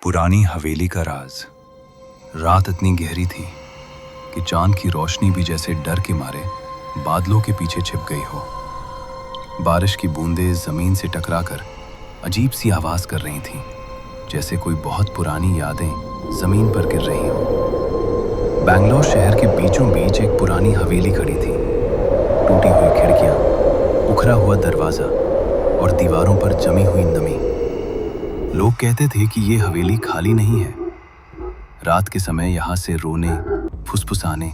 पुरानी हवेली का राज। रात इतनी गहरी थी कि चांद की रोशनी भी जैसे डर के मारे बादलों के पीछे छिप गई हो। बारिश की बूंदें जमीन से टकराकर अजीब सी आवाज कर रही थीं, जैसे कोई बहुत पुरानी यादें जमीन पर गिर रही हो। बैंगलोर शहर के बीचों बीच एक पुरानी हवेली खड़ी थी। टूटी हुई खिड़कियां, उखड़ा हुआ दरवाजा और दीवारों पर जमी हुई नमी। लोग कहते थे कि ये हवेली खाली नहीं है। रात के समय यहाँ से रोने, फुसफुसाने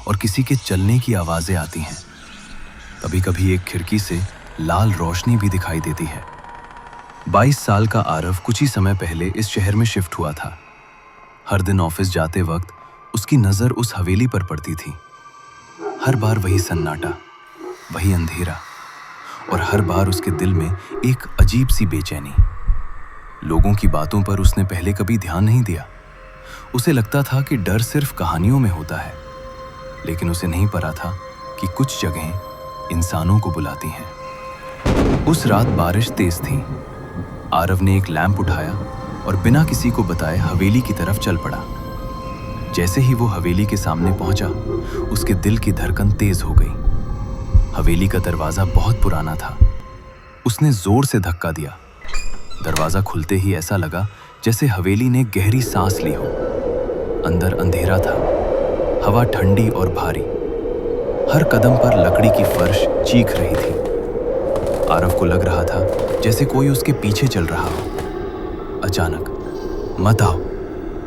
और किसी के चलने की आवाजें आती हैं। कभी कभी एक खिड़की से लाल रोशनी भी दिखाई देती है। 22 साल का आरव कुछ ही समय पहले इस शहर में शिफ्ट हुआ था। हर दिन ऑफिस जाते वक्त उसकी नजर उस हवेली पर पड़ती थी। हर बार वही सन्नाटा, वही अंधेरा और हर बार उसके दिल में एक अजीब सी बेचैनी। लोगों की बातों पर उसने पहले कभी ध्यान नहीं दिया। उसे लगता था कि डर सिर्फ कहानियों में होता है, लेकिन उसे नहीं पता था कि कुछ जगहें इंसानों को बुलाती हैं। उस रात बारिश तेज थी। आरव ने एक लैंप उठाया और बिना किसी को बताए हवेली की तरफ चल पड़ा। जैसे ही वो हवेली के सामने पहुंचा, उसके दिल की धड़कन तेज हो गई। हवेली का दरवाजा बहुत पुराना था। उसने जोर से धक्का दिया। दरवाजा खुलते ही ऐसा लगा जैसे हवेली ने गहरी सांस ली हो। अंदर अंधेरा था, हवा ठंडी और भारी। हर कदम पर लकड़ी की फर्श चीख रही थी। आरव को लग रहा था जैसे कोई उसके पीछे चल रहा हो। अचानक मत आओ,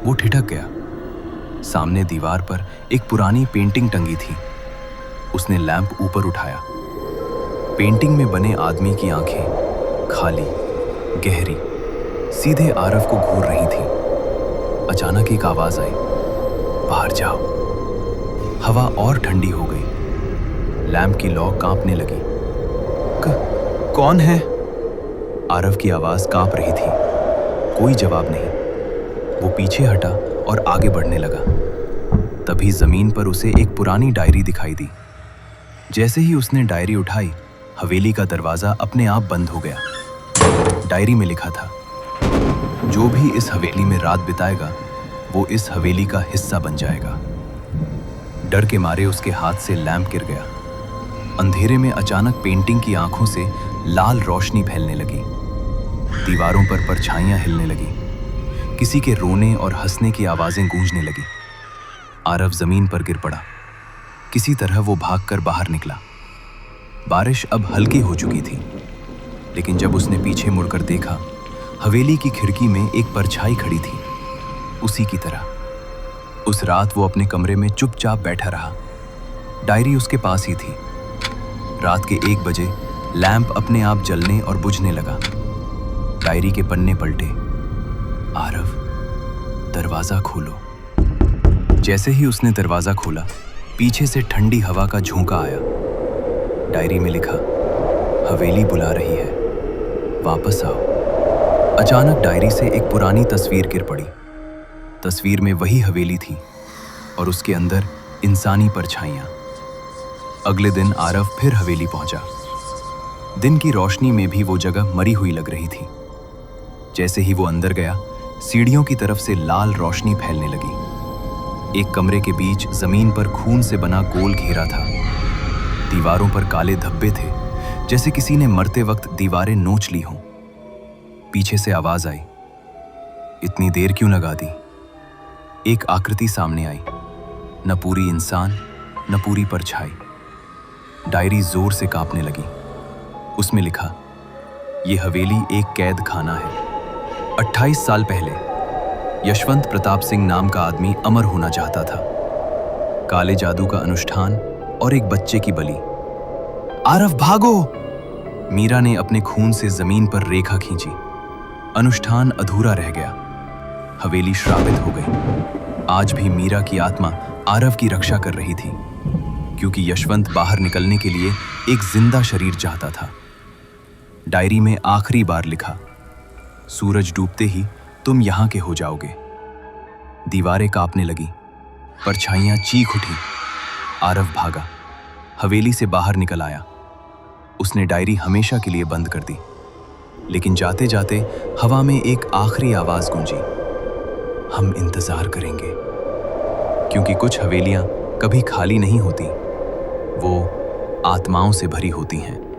वो ठिठक गया। सामने दीवार पर एक पुरानी पेंटिंग टंगी थी। उसने लैंप ऊपर उठाया। पेंटिंग में बने आदमी की आंखें खाली, गहरी, सीधे आरव को घूर रही थी। अचानक एक आवाज आई, बाहर जाओ। हवा और ठंडी हो गई। लैंप की लौ कांपने लगी। कौन है? आरव की आवाज कांप रही थी। कोई जवाब नहीं। वो पीछे हटा और आगे बढ़ने लगा। तभी जमीन पर उसे एक पुरानी डायरी दिखाई दी। जैसे ही उसने डायरी उठाई, हवेली का दरवाजा अपने आप बंद हो गया। डायरी में लिखा था, जो भी इस हवेली में रात बिताएगा वो इस हवेली का हिस्सा बन जाएगा। डर के मारे उसके हाथ से लैंप गिर गया। अंधेरे में अचानक पेंटिंग की आंखों से लाल रोशनी फैलने लगी। दीवारों पर परछाइयां हिलने लगी। किसी के रोने और हंसने की आवाजें गूंजने लगी। आरव जमीन पर गिर पड़ा। किसी तरह वो भागकर बाहर निकला। बारिश अब हल्की हो चुकी थी, लेकिन जब उसने पीछे मुड़कर देखा, हवेली की खिड़की में एक परछाई खड़ी थी, उसी की तरह। उस रात वो अपने कमरे में चुपचाप बैठा रहा। डायरी उसके पास ही थी। रात के 1 बजे लैंप अपने आप जलने और बुझने लगा। डायरी के पन्ने पलटे। आरव, दरवाजा खोलो। जैसे ही उसने दरवाजा खोला, पीछे से ठंडी हवा का झोंका आया। डायरी में लिखा, हवेली बुला रही है, वापस आओ। अचानक डायरी से एक पुरानी तस्वीर गिर पड़ी। तस्वीर में वही हवेली थी और उसके अंदर इंसानी परछाइयां। अगले दिन आरव फिर हवेली पहुंचा। दिन की रोशनी में भी वो जगह मरी हुई लग रही थी। जैसे ही वो अंदर गया, सीढ़ियों की तरफ से लाल रोशनी फैलने लगी। एक कमरे के बीच जमीन पर खून से बना गोल घेरा था। दीवारों पर काले धब्बे थे, जैसे किसी ने मरते वक्त दीवारें नोच ली हों। पीछे से आवाज आई, इतनी देर क्यों लगा दी? एक आकृति सामने आई, न पूरी इंसान, न पूरी परछाई। डायरी जोर से कांपने लगी। उसमें लिखा, यह हवेली एक कैद खाना है। 28 साल पहले यशवंत प्रताप सिंह नाम का आदमी अमर होना चाहता था। काले जादू का अनुष्ठान और एक बच्चे की बलि। आरव भागो! मीरा ने अपने खून से जमीन पर रेखा खींची। अनुष्ठान अधूरा रह गया। हवेली श्रापित हो गई। आज भी मीरा की आत्मा आरव की रक्षा कर रही थी, क्योंकि यशवंत बाहर निकलने के लिए एक जिंदा शरीर चाहता था। डायरी में आखिरी बार लिखा, सूरज डूबते ही तुम यहां के हो जाओगे। दीवारें कांपने लगी। परछाइयां चीख उठी। आरव भागा, हवेली से बाहर निकल आया। उसने डायरी हमेशा के लिए बंद कर दी। लेकिन जाते जाते हवा में एक आखिरी आवाज गूंजी, हम इंतजार करेंगे, क्योंकि कुछ हवेलियां कभी खाली नहीं होती, वो आत्माओं से भरी होती हैं।